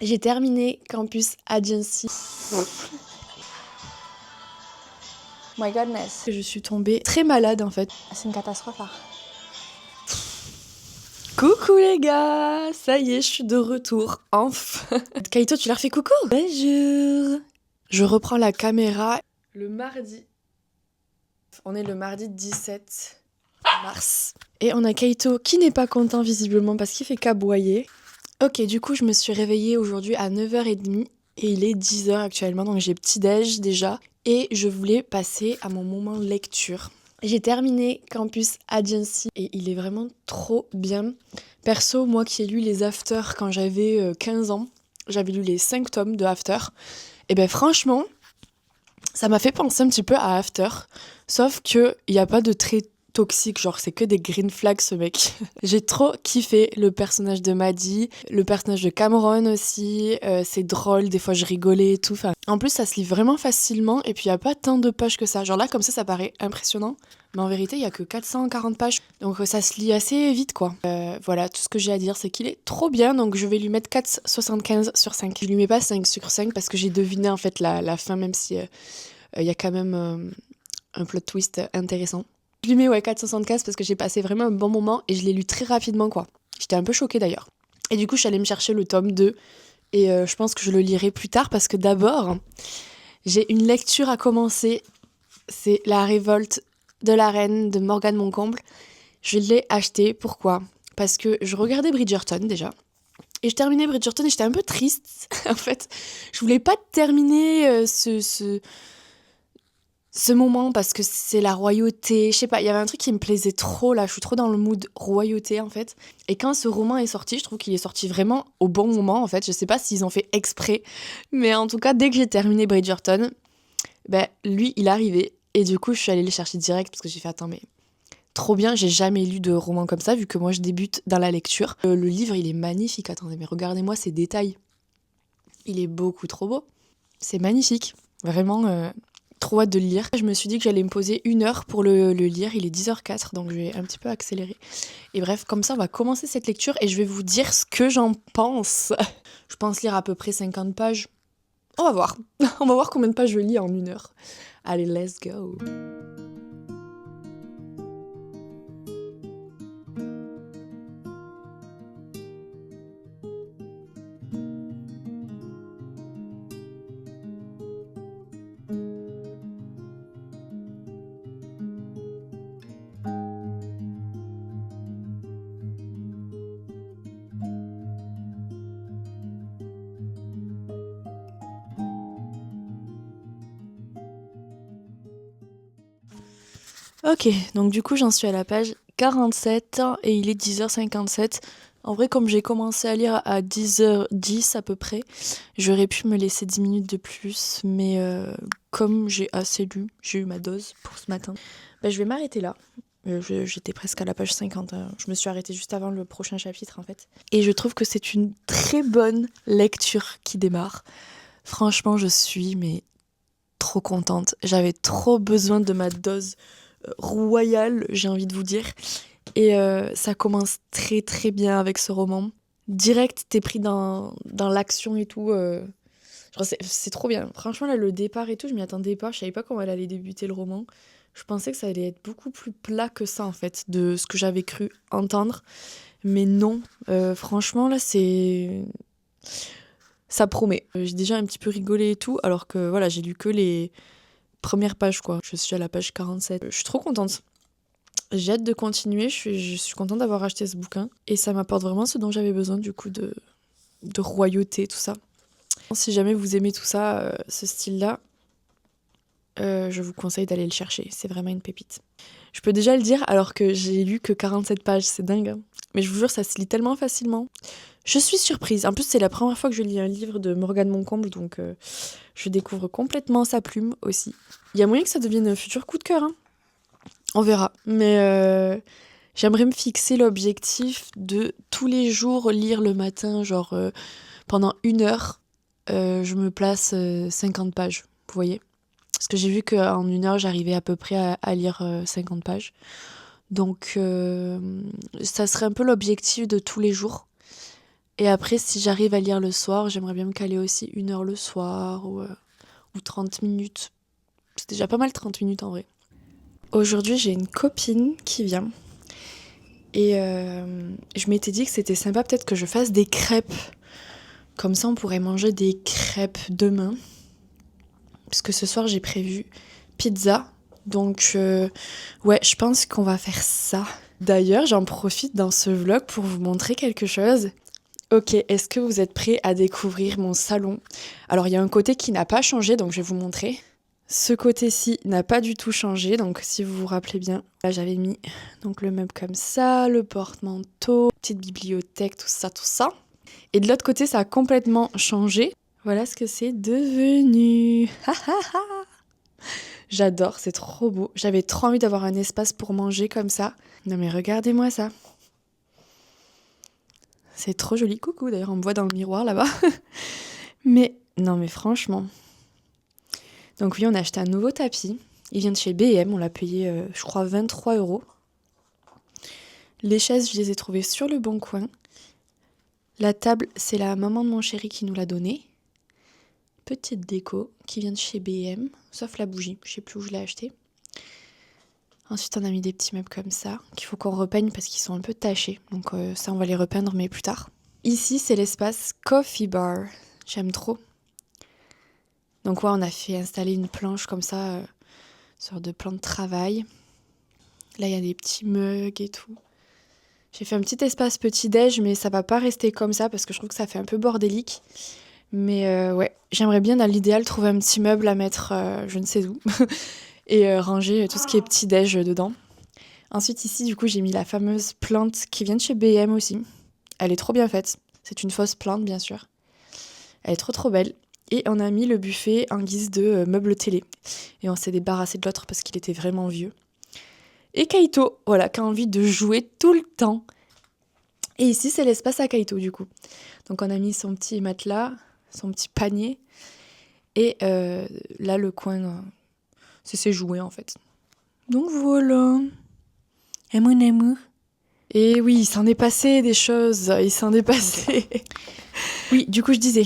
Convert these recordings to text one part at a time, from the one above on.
J'ai terminé Campus Agency. My goodness. Je suis tombée très malade en fait. C'est une catastrophe là. Coucou les gars, ça y est, je suis de retour, enfin. Kaito, tu leur fais coucou? Bonjour. Je reprends la caméra le mardi. On est le mardi 17 mars. Et on a Kaito qui n'est pas content visiblement parce qu'il fait qu'aboyer. Ok, du coup, je me suis réveillée aujourd'hui à 9h30 et il est 10h actuellement, donc j'ai petit-déj déjà. Et je voulais passer à mon moment lecture. J'ai terminé Campus Agency et il est vraiment trop bien. Perso, moi qui ai lu les After quand j'avais 15 ans, j'avais lu les 5 tomes de After. Et ben franchement, ça m'a fait penser un petit peu à After, sauf que il y a pas de traits toxiques, genre c'est que des green flags ce mec. J'ai trop kiffé le personnage de Maddie, le personnage de Cameron aussi, c'est drôle, des fois je rigolais et tout. Enfin, en plus ça se lit vraiment facilement et puis il y a pas tant de pages que ça. Genre là comme ça paraît impressionnant, mais en vérité il y a que 440 pages, donc ça se lit assez vite quoi. Voilà, tout ce que j'ai à dire c'est qu'il est trop bien, donc je vais lui mettre 4,75 sur 5. Je lui mets pas 5 sur 5 parce que j'ai deviné en fait la fin, même si y a quand même un plot twist intéressant. Je lui mets 4,75 parce que j'ai passé vraiment un bon moment et je l'ai lu très rapidement quoi. J'étais un peu choquée d'ailleurs. Et du coup je suis allée me chercher le tome 2 et je pense que je le lirai plus tard parce que d'abord j'ai une lecture à commencer. C'est La révolte de la reine de Morgane Moncomble. Je l'ai acheté, pourquoi ? Parce que je regardais Bridgerton déjà. Et je terminais Bridgerton et j'étais un peu triste en fait. Je voulais pas terminer ce moment parce que c'est la royauté, je sais pas, il y avait un truc qui me plaisait trop là, je suis trop dans le mood royauté en fait. Et quand ce roman est sorti, je trouve qu'il est sorti vraiment au bon moment en fait, je sais pas s'ils ont fait exprès, mais en tout cas dès que j'ai terminé Bridgerton, ben lui il arrivait et du coup je suis allée le chercher direct parce que j'ai fait attends mais trop bien, j'ai jamais lu de roman comme ça vu que moi je débute dans la lecture. Le livre il est magnifique, attendez mais regardez-moi ces détails, il est beaucoup trop beau, c'est magnifique, vraiment. Trop hâte de le lire. Je me suis dit que j'allais me poser 1 heure pour le lire. Il est 10h04, donc je vais un petit peu accélérer. Et bref, comme ça, on va commencer cette lecture et je vais vous dire ce que j'en pense. Je pense lire à peu près 50 pages. On va voir. On va voir combien de pages je lis en 1 heure. Allez, let's go. Ok, donc du coup, j'en suis à la page 47 et il est 10h57. En vrai, comme j'ai commencé à lire à 10h10 à peu près, j'aurais pu me laisser 10 minutes de plus, mais comme j'ai assez lu, j'ai eu ma dose pour ce matin, je vais m'arrêter là. J'étais presque à la page 50, hein. Je me suis arrêtée juste avant le prochain chapitre en fait. Et je trouve que c'est une très bonne lecture qui démarre. Franchement, je suis mais trop contente. J'avais trop besoin de ma dose royale, j'ai envie de vous dire. Et ça commence très très bien avec ce roman. Direct, t'es pris dans l'action et tout. Genre c'est trop bien. Franchement, là, le départ et tout, je m'y attendais pas. Je savais pas comment elle allait débuter le roman. Je pensais que ça allait être beaucoup plus plat que ça, en fait, de ce que j'avais cru entendre. Mais non. Franchement, là, c'est... Ça promet. J'ai déjà un petit peu rigolé et tout, alors que voilà, j'ai lu que les premières pages, quoi. Je suis à la page 47. Je suis trop contente. J'ai hâte de continuer, je suis contente d'avoir acheté ce bouquin. Et ça m'apporte vraiment ce dont j'avais besoin, du coup, de royauté, tout ça. Si jamais vous aimez tout ça, ce style-là, je vous conseille d'aller le chercher. C'est vraiment une pépite. Je peux déjà le dire alors que j'ai lu que 47 pages, c'est dingue, hein. Mais je vous jure, ça se lit tellement facilement. Je suis surprise. En plus, c'est la première fois que je lis un livre de Morgane Moncomble, donc je découvre complètement sa plume aussi. Il y a moyen que ça devienne un futur coup de cœur, hein. On verra. Mais j'aimerais me fixer l'objectif de tous les jours lire le matin, genre pendant 1 heure, je me place 50 pages, vous voyez ? Parce que j'ai vu qu'en 1 heure, j'arrivais à peu près à lire 50 pages. Donc ça serait un peu l'objectif de tous les jours. Et après, si j'arrive à lire le soir, j'aimerais bien me caler aussi 1 heure le soir ou 30 minutes. C'est déjà pas mal 30 minutes en vrai. Aujourd'hui, j'ai une copine qui vient. Et je m'étais dit que c'était sympa peut-être que je fasse des crêpes. Comme ça, on pourrait manger des crêpes demain. Parce que ce soir, j'ai prévu pizza. Donc, ouais, je pense qu'on va faire ça. D'ailleurs, j'en profite dans ce vlog pour vous montrer quelque chose. Ok, est-ce que vous êtes prêts à découvrir mon salon? Alors, il y a un côté qui n'a pas changé, donc je vais vous montrer. Ce côté-ci n'a pas du tout changé, donc si vous vous rappelez bien, là j'avais mis donc le meuble comme ça, le porte-manteau, petite bibliothèque, tout ça, tout ça. Et de l'autre côté, ça a complètement changé. Voilà ce que c'est devenu. J'adore, c'est trop beau. J'avais trop envie d'avoir un espace pour manger comme ça. Non mais regardez-moi ça. C'est trop joli. Coucou, d'ailleurs on me voit dans le miroir là-bas. Mais non mais franchement. Donc oui, on a acheté un nouveau tapis. Il vient de chez B&M, on l'a payé je crois 23 €. Les chaises, je les ai trouvées sur le Bon Coin. La table, c'est la maman de mon chéri qui nous l'a donnée. Petite déco qui vient de chez B&M, sauf la bougie, je sais plus où je l'ai achetée. Ensuite, on a mis des petits meubles comme ça, qu'il faut qu'on repeigne parce qu'ils sont un peu tachés. Donc ça, on va les repeindre, mais plus tard. Ici, c'est l'espace Coffee Bar. J'aime trop. Donc ouais, on a fait installer une planche comme ça, sorte de plan de travail. Là, il y a des petits mugs et tout. J'ai fait un petit espace petit-déj, mais ça va pas rester comme ça parce que je trouve que ça fait un peu bordélique. Mais ouais, j'aimerais bien dans l'idéal trouver un petit meuble à mettre je ne sais où et ranger tout ce qui est petit-déj dedans. Ensuite ici, du coup, j'ai mis la fameuse plante qui vient de chez B&M aussi. Elle est trop bien faite. C'est une fausse plante, bien sûr. Elle est trop trop belle. Et on a mis le buffet en guise de meuble télé. Et on s'est débarrassé de l'autre parce qu'il était vraiment vieux. Et Kaito, voilà, qui a envie de jouer tout le temps. Et ici, c'est l'espace à Kaito, du coup. Donc on a mis son petit matelas, son petit panier. Et là, le coin, c'est ses jouets, en fait. Donc voilà. Et mon amour. Et oui, il s'en est passé des choses. Il s'en est passé. Oui, du coup, je disais...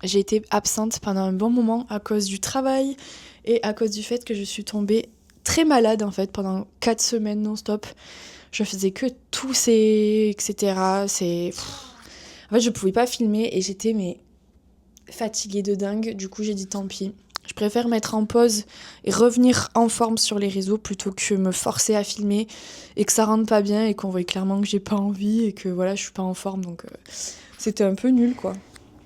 j'ai été absente pendant un bon moment à cause du travail et à cause du fait que je suis tombée très malade en fait pendant 4 semaines non-stop. Je faisais que tousser, etc. En fait, je pouvais pas filmer et j'étais fatiguée de dingue. Du coup, j'ai dit tant pis. Je préfère mettre en pause et revenir en forme sur les réseaux plutôt que me forcer à filmer et que ça rentre pas bien et qu'on voit clairement que j'ai pas envie et que voilà, je suis pas en forme. Donc c'était un peu nul quoi.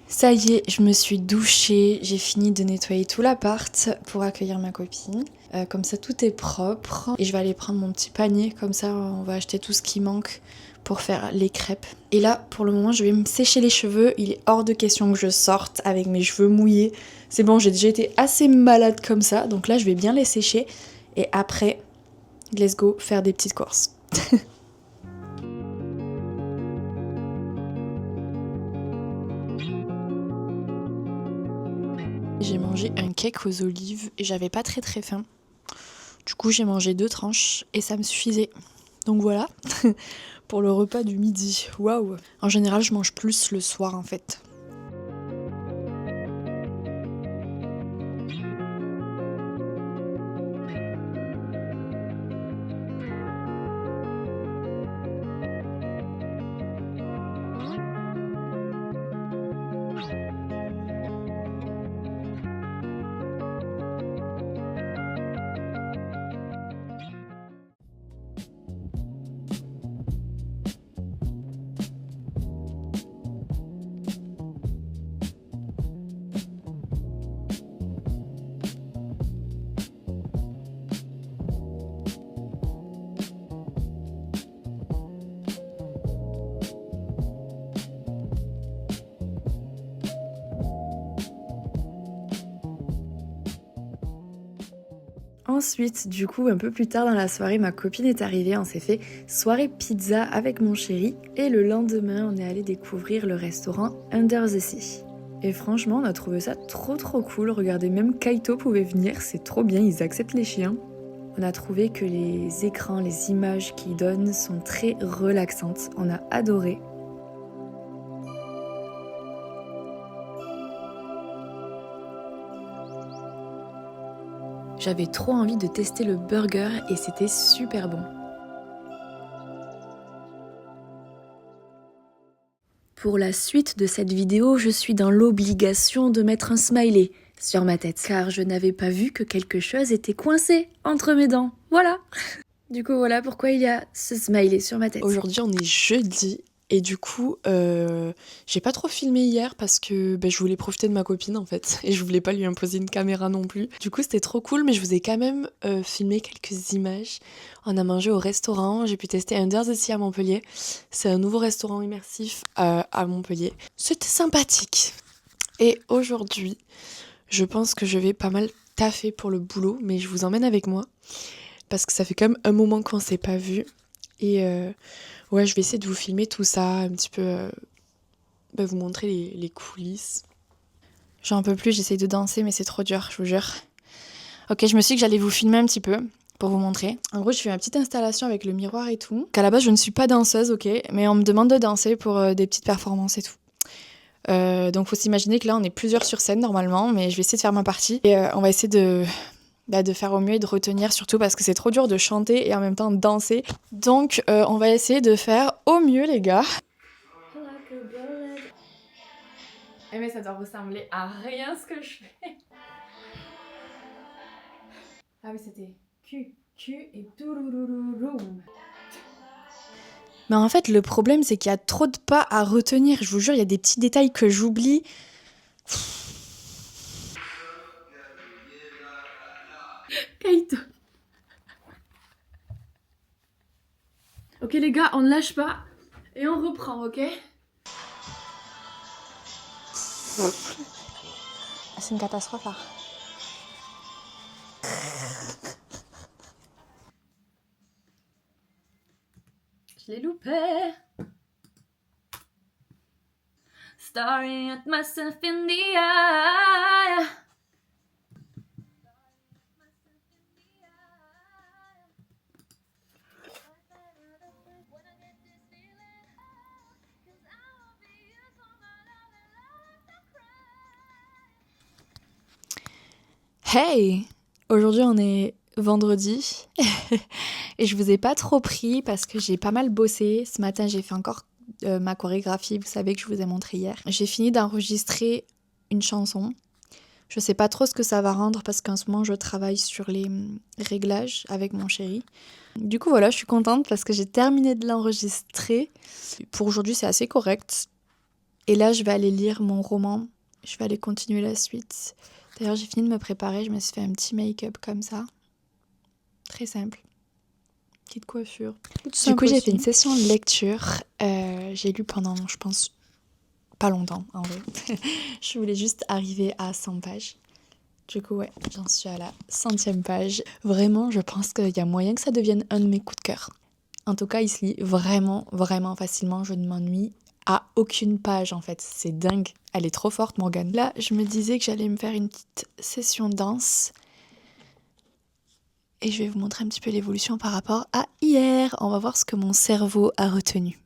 Ça y est, je me suis douchée, j'ai fini de nettoyer tout l'appart pour accueillir ma copine. Comme ça, tout est propre. Et je vais aller prendre mon petit panier, comme ça, on va acheter tout ce qui manque pour faire les crêpes. Et là, pour le moment, je vais me sécher les cheveux. Il est hors de question que je sorte avec mes cheveux mouillés. C'est bon, j'ai déjà été assez malade comme ça, donc là, je vais bien les sécher. Et après, let's go faire des petites courses. J'ai mangé un cake aux olives et j'avais pas très très faim. Du coup, j'ai mangé 2 tranches et ça me suffisait. Donc voilà, pour le repas du midi. Waouh! En général, je mange plus le soir en fait. Ensuite, du coup, un peu plus tard dans la soirée, ma copine est arrivée, on s'est fait soirée pizza avec mon chéri et le lendemain, on est allé découvrir le restaurant Under the Sea. Et franchement, on a trouvé ça trop cool, regardez, même Kaito pouvait venir, c'est trop bien, ils acceptent les chiens. On a trouvé que les écrans, les images qu'ils donnent sont très relaxantes, on a adoré. J'avais trop envie de tester le burger et c'était super bon. Pour la suite de cette vidéo, je suis dans l'obligation de mettre un smiley sur ma tête, car je n'avais pas vu que quelque chose était coincé entre mes dents. Voilà. Du coup, voilà pourquoi il y a ce smiley sur ma tête. Aujourd'hui, on est jeudi. Et du coup, j'ai pas trop filmé hier parce que je voulais profiter de ma copine en fait. Et je voulais pas lui imposer une caméra non plus. Du coup, c'était trop cool, mais je vous ai quand même filmé quelques images. On a mangé au restaurant. J'ai pu tester Unders ici à Montpellier. C'est un nouveau restaurant immersif à Montpellier. C'était sympathique. Et aujourd'hui, je pense que je vais pas mal taffer pour le boulot, mais je vous emmène avec moi. Parce que ça fait quand même un moment qu'on s'est pas vu. Et ouais, je vais essayer de vous filmer tout ça, un petit peu vous montrer les coulisses. J'en peux plus, j'essaye de danser, mais c'est trop dur, je vous jure. Ok, je me suis dit que j'allais vous filmer un petit peu pour vous montrer. En gros, je fais ma petite installation avec le miroir et tout. Qu'à la base, je ne suis pas danseuse, ok, mais on me demande de danser pour des petites performances et tout. Donc, faut s'imaginer que là, on est plusieurs sur scène normalement, mais je vais essayer de faire ma partie. Et on va essayer de faire au mieux et de retenir, surtout parce que c'est trop dur de chanter et en même temps danser. Donc, on va essayer de faire au mieux, les gars. Eh mais ça doit ressembler à rien ce que je fais. Ah oui, c'était Q et toulouloulouloum. Mais en fait, le problème, c'est qu'il y a trop de pas à retenir. Je vous jure, il y a des petits détails que j'oublie. Kaito. Ok les gars, on ne lâche pas. Et on reprend, ok? C'est une catastrophe là. Je l'ai loupé. Staring at myself in the eye. Hey! Aujourd'hui on est vendredi et je vous ai pas trop pris parce que j'ai pas mal bossé. Ce matin j'ai fait encore ma chorégraphie, vous savez que je vous ai montré hier. J'ai fini d'enregistrer une chanson. Je sais pas trop ce que ça va rendre parce qu'en ce moment je travaille sur les réglages avec mon chéri. Du coup voilà, je suis contente parce que j'ai terminé de l'enregistrer. Pour aujourd'hui c'est assez correct. Et là je vais aller lire mon roman. Je vais aller continuer la suite. D'ailleurs j'ai fini de me préparer, je me suis fait un petit make-up comme ça. Très simple. Petite coiffure. Du coup j'ai fait une session de lecture. J'ai lu pendant je pense pas longtemps en vrai. Je voulais juste arriver à 100 pages. Du coup, ouais, j'en suis à la 100e page. Vraiment, je pense qu'il y a moyen que ça devienne un de mes coups de cœur. En tout cas, il se lit vraiment, vraiment facilement. Je ne m'ennuie à aucune page, en fait. C'est dingue. Elle est trop forte, Morgane. Là, je me disais que j'allais me faire une petite session danse. Et je vais vous montrer un petit peu l'évolution par rapport à hier. On va voir ce que mon cerveau a retenu.